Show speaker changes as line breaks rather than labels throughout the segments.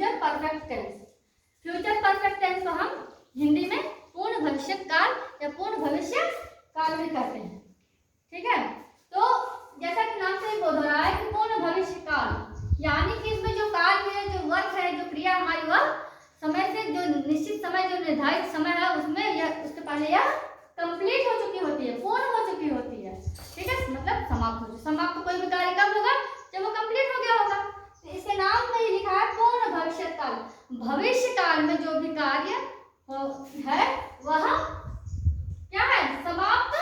Future perfect tense. Future perfect tense को हम हिंदी में पूर्ण भविष्य काल या पूर्ण भविष्य काल भी कहते हैं। ठीक है, तो जैसा कि नाम से ही बोध हो रहा है कि पूर्ण भविष्य काल, यानी कि इसमें जो काल है, जो वर्क है, जो क्रिया हमारी वह समय से जो निश्चित समय, जो निर्धारित समय है उसमें यह उसके पहले यह कंप्लीट हो चुकी होती है, पूर्ण हो चुकी होती है। ठीक है, मतलब समाप्त हो, समाप्त कोई भी कार्य कब होगा, जब वो कंप्लीट हो गया होगा। तो इसके नाम में ही लिखा है पूर्ण भविष्य काल। भविष्य काल में जो भी कार्य है वह क्या है, समाप्त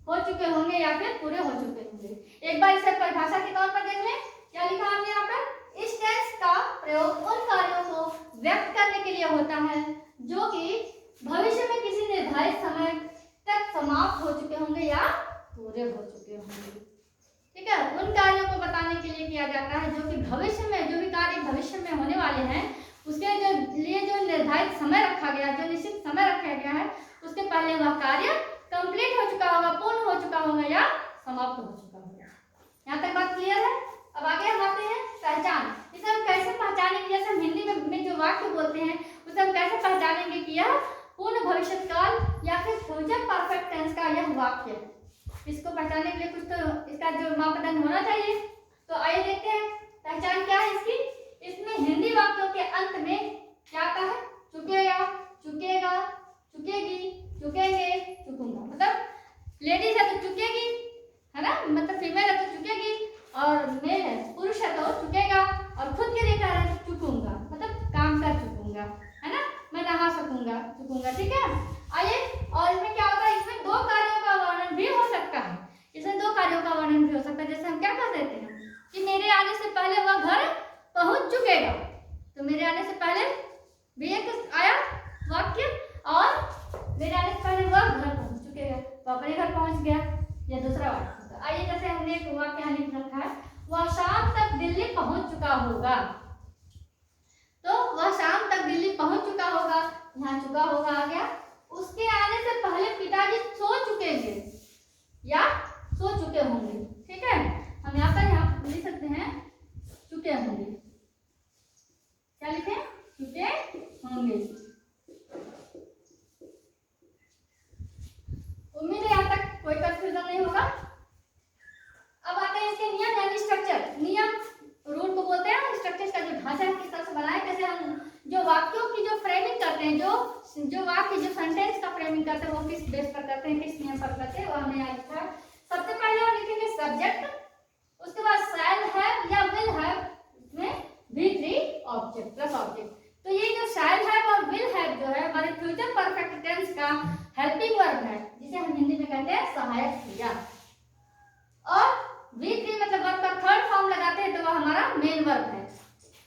हो चुके होंगे या फिर पूरे हो चुके होंगे। एक बार इसे परिभाषा के तौर पर देख लें, क्या लिखा हमने यहाँ पर, इस टेंस का प्रयोग उन कार्यों को व्यक्त करने के लिए होता है जो कि भविष्य में किसी निर्धारित समय तक समाप्त हो चुके होंगे या पूरे हो चुके होंगे। ठीक है, उन कार्यों को बताने के लिए किया जाता है जो कि भविष्य में, जो भी कार्य भविष्य में होने वाले हैं उसके लिए जो निर्धारित समय रखा गया, जो निश्चित समय रखा गया है उसके पहले वह कार्य कंप्लीट हो चुका होगा, पूर्ण हो चुका होगा या समाप्त हो चुका होगा। यहाँ तक बात क्लियर है। अब आगे हम आते हैं पहचान। इसे हम कैसे पहचानेंगे, जैसे हम हिंदी में जो वाक्य बोलते हैं उसे हम कैसे पहचानेंगे कि यह पूर्ण भविष्य काल या फिर फ्यूचर परफेक्ट टेंस का यह वाक्य है। इसको पहचानने के लिए कुछ तो इसका जो मापदंड होना चाहिए। तो आइए देखते हैं पहचान क्या है इसकी। इसमें हिंदी वाक्यों के अंत में क्या आता है, चुकेगा, चुकेगा, चुकेगी, चुकेंगे, चुकूंगा। मतलब लेडीज है तो चुकेगी, है ना, मतलब फीमेल है तो चुकेगी, और मेल है पुरुष है तो चुकेगा, और खुद के लिए कह रहा है तो चुकूंगा, मतलब काम कर चुकूंगा, है ना, मैं नहा सकूंगा, चुकूंगा। ठीक है, आइए, और इसमें क्या होता है, इसमें दो कार्यों का वर्णन भी हो सकता है। इसमें दो कार्यों का वर्णन भी हो सकता है। जैसे हम क्या कह देते हैं कि मेरे आने से पहले वह घर पहुंच चुकेगा, तो मेरे आने से पहले भी एक आया वाक्य, और मेरे आने से पहले वह घर पहुंच चुकेगा तो अपने घर पहुंच गया, या दूसरा वाक्य। तो आइए, जैसे हमने एक वाक्य यहाँ लिख रखा है, वह शाम तक दिल्ली पहुंच चुका होगा, तो वह शाम तक दिल्ली पहुंच चुका होगा, यहाँ चुका होगा आ गया। उसके आने से पहले पिताजी सो चुकेंगे या सो चुके होंगे। ठीक है, हम यहाँ लिख सकते हैं चुके होंगे। क्या लिखे, चुके होंगे। उम्मीद है यहाँ तक कोई कंफ्यूजन नहीं होगा। अब आते हैं इसके नियम यानी स्ट्रक्चर। नियम रूल को बोलते हैं, स्ट्रक्चर का जो ढांचा है किस तरह से बनाए, कैसे हम जो वाक्यों की जो फ्रेमिंग करते हैं, जो वाक्य जो सेंटेंस का फ्रेमिंग करते हैं वो किस बेस पर करते हैं, किस नियम पर करते हैं, वो हमने यहाँ लिखा है। सबसे पहले हम लिखेंगे सब्जेक्ट, उसके बाद शैल हैव या विल हैव, इसमें V3 ऑब्जेक्ट प्लस ऑब्जेक्ट। तो ये जो शैल हैव और विल हैव जो है हमारे फ्यूचर परफेक्ट टेंस का हेल्पिंग वर्ब है, जिसे हम हिंदी में कहते हैं सहायक क्रिया। और V3 मतलब वर्ब का थर्ड फॉर्म लगाते हैं तो वह हमारा मेन वर्ब है।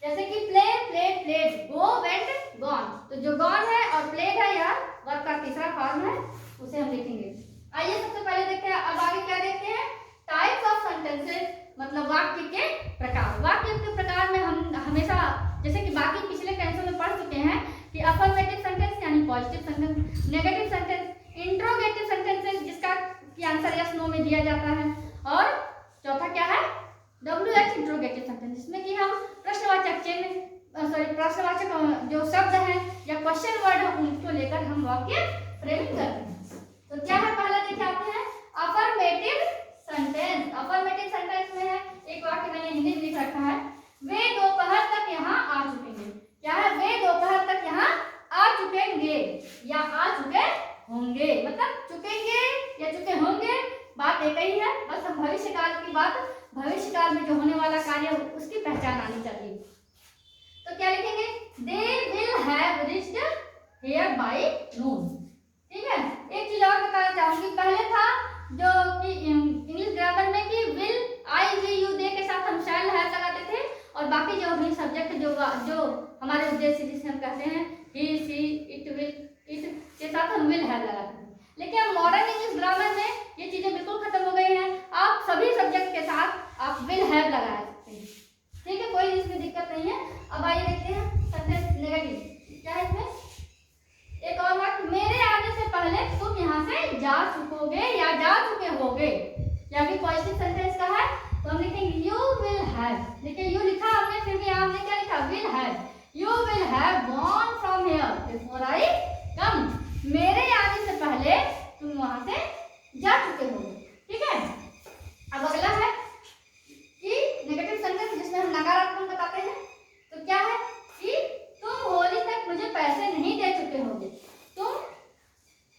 जैसे कि प्ले, प्लेड, प्लेड, गो, वेंट, गॉन। तो जो गॉन है और प्लेड है यह वर्ब का तीसरा फॉर्म है, उसे हम लिखेंगे। आइए सबसे पहले देखते हैं, अब आगे क्या देखते हैं, टाइप्स ऑफ सेंटेंसेस, मतलब वाक्य के प्रकार। वाक्य के प्रकार में हम हमेशा, जैसे कि बाकी पिछले टेंसों में पढ़ चुके हैं कि अफर्मेटिव सेंटेंस यानी positive sentence, negative sentence, interrogative sentences जिसका कि आंसर यस नो में दिया जाता है, और चौथा क्या है, WH इंट्रोगेटिव सेंटेंस, जिसमें कि हम प्रश्नवाचक चिन्ह, प्रश्नवाचक जो शब्द हैं या क्वेश्चन वर्ड है उनको लेकर हम वाक्य फ्रेमिंग करते हैं। तो क्या है, पहला देखिए आते हैं अफर्मेटिव सेंटेंस। अफर्मेटिव सेंटेंस में है एक वाक्य मैंने हिंदी में लिख रखा है, वे दोपहर तक यहाँ आ चुकेंगे। क्या है, वे दोपहर तक यहाँ आ चुकेंगे या आ चुके होंगे, मतलब चुकेंगे या चुके होंगे बात एक ही है, बस हम भविष्य काल की बात, भविष्य काल में जो होने वाला कार्य उसकी पहचान आनी चाहिए। तो क्या लिखेंगे, they will have reached here by noon. ठीक है, एक चीज और बताना चाहूंगी, पहले था जो कि इंग्लिश ग्रामर में कि विल, आई, वी, यू, दे के साथ हम शैल हैव लगाते थे, और बाकी जो भी सब्जेक्ट जो हमारे उद्देश्य जिसे हम कहते हैं ही, सी, इट, विल, इट के साथ हम विल हैव लगाते हैं। लेकिन अब मॉडर्न इंग्लिश ग्रामर में ये चीजें बिल्कुल खत्म हो गई हैं, आप सभी सब्जेक्ट के साथ आप विल हैव लगा सकते हैं। ठीक है, कोई इसमें दिक्कत नहीं है। अब आइए देखते हैं सेंटेंस नेगेटिव। क्या है इसमें, एक और वाक्य, मेरे आने से पहले तुम यहाँ से जा चुकोगे या जा चुके होगे, या फिर पॉजिटिव सेंटेंस का है तो हम लिखेंगे यू विल हैव। देखिए यू लिखा हमने, फिर भी हमने क्या लिखा, will have. You will have gone from here before I come. मेरे आने से पहले तुम वहां से जा चुके होगे। ठीक है, अब अगला है कि नेगेटिव सेंटेंस जिसमें हम नकारात्मक बताते हैं। तो क्या है कि तुम होली तक मुझे पैसे नहीं दे चुके होगे। तुम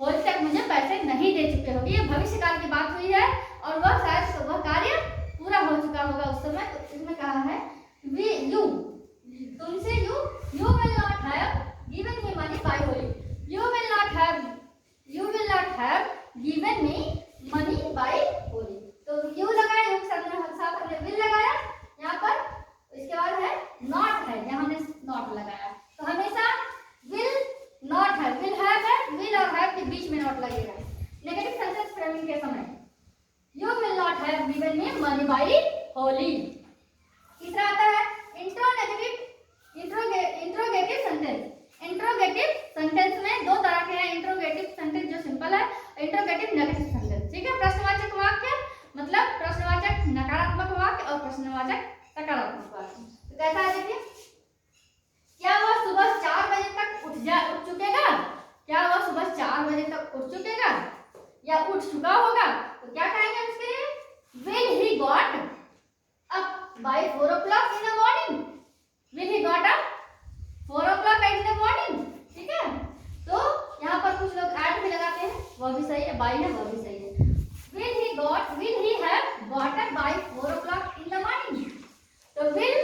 होली तक मुझे पैसे नहीं दे चुके होगे। ये भविष्य काल की बात हुई है और वह शायद वह कार्य पूरा हो चुका होगा उस समय। तो इसमें कहा है यू, तुमसे you will not have given me money by Holi. You will not have given me money by Holi. तो you लगाया, एक साथ हमने will लगाया यहाँ पर। इसके बाद है not है, यहाँ हमने not लगाया। तो हमेशा will not have, will have है, will और have के बीच में not लगेगा नेगेटिव सेंटेंस फ्रेमिंग के समय। You will not have given me money by Holi. तीसरा आता है इंट्रोगेटिव सेंटेंस। इंट्रोगेटिव सेंटेंस में दो तरह के हैं। इंट्रोगेटिव सेंटेंस जो सिंपल है, इंट्रोगेटिव नेगेटिव सेंटेंस। ठीक है, प्रश्नवाचक वाक्य मतलब प्रश्नवाचक नकारात्मक वाक्य और प्रश्नवाचक सकारात्मक वाक्य। तो कैसा है देखिए, क्या वह सुबह 4 बजे तक उठ चुकेगा? क्या वह सुबह 4 बजे तक उठ चुकेगा या उठ चुका होगा? तो क्या कहेंगे उसके लिए? Will he got up by 4 o'clock in the morning? Will he got up 4 o'clock in the morning? ठीक है, तो यहाँ पर कुछ लोग ऐड भी लगाते हैं, वह भी सही है, बाई है वह भी सही है। Will he have got up by 4 o'clock in the morning? तो will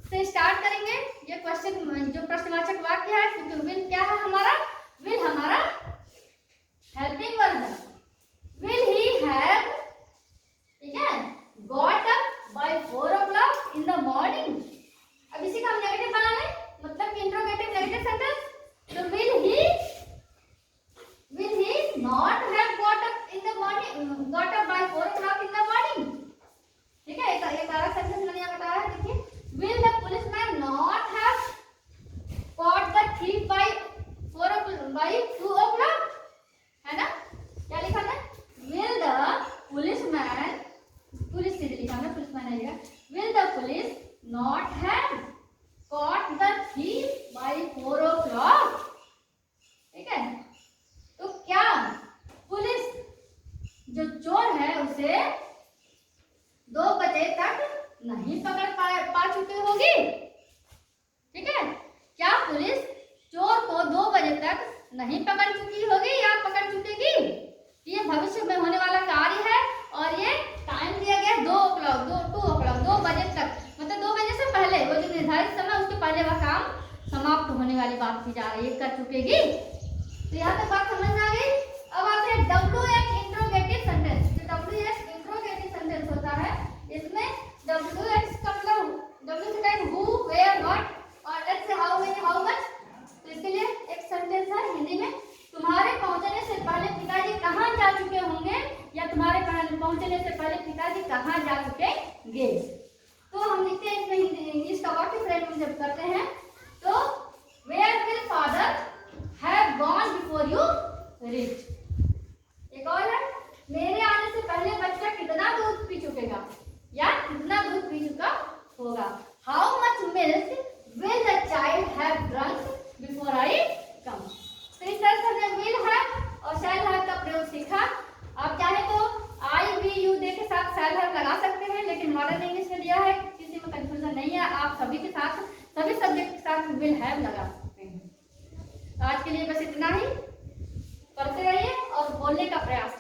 से स्टार्ट करेंगे ये क्वेश्चन जो प्रश्नवाचक वाक्य है, क्योंकि will क्या है हमारा? will हमारा हेल्पिंग वर्ब है। Will he have, ठीक है, got up by 4 o'clock in the morning? अब इसी का हम नेगेटिव बना लें, मतलब कि इंट्रोगेटिव नेगेटिव सेंटेंस। तो will he not have got up in the morning, got up by 4 o'clock in the morning? ठीक है, एक अलग सेंटेंस मैंने यहाँ बताया है। देखिए, will the policeman not have caught the thief by 2 o'clock? है ना, क्या लिखा था? Will the policeman, पुलिस से लिखा है, पुलिसमैन आएगा। Will the police not have caught the thief by 4 o'clock? ठीक है, तो क्या पुलिस जो चोर है उसे 2 बजे तक नहीं पकड़ पा चुकी होगी? ठीक है, क्या पुलिस चोर को 2 बजे तक नहीं पकड़ चुकी होगी या पकड़ चुकेगी? ये भविष्य में होने वाला कार्य है और ये टाइम दिया गया 2 बजे तक, मतलब 2 बजे से पहले, वो जो निर्धारित समय उसके पहले वह काम समाप्त होने वाली बात की जा रही है, कर चुकेगी। तो यहाँ तक बात समझ में आ गई। अब आते हैं WH इंट्रोगेटिव सेंटेंस। जो WH इंट्रोगेटिव सेंटेंस होता है, इसमें WH का मतलब W से टाइम who, where, what और H से how many, how much। तो इसके लिए एक सेंटेंस है हिंदी में, तुम्हारे पहुंचने से पहले पिताजी कहाँ जा चुके होंगे, या तुम्हारे पहुंचने से पहले पिताजी कहाँ जा चुकेंगे। तो हम लिखते हैं इसमें इंग्लिश का वाक्य फ्रेम जब करते हैं तो where will father have gone before you reach? एक और है, मेरे आने से पहले बच्चा कितना दूध पी चुकेगा या कितना दूध पी चुका होगा। How much milk will the child have drunk before I come? तो इस तरह से हमने will have और shall have का प्रयोग सीखा। आप चाहे तो I, we, you दे के साथ shall have लगा सकते हैं, लेकिन मॉडर्न इंग्लिश में दिया है, किसी में कंफ्यूजन नहीं है, आप सभी के साथ, सभी सब्जेक्ट के साथ will have लगा सकते हैं। आज के लिए बस इतना ही, पढ़ते रहिए और बोलने का प्रयास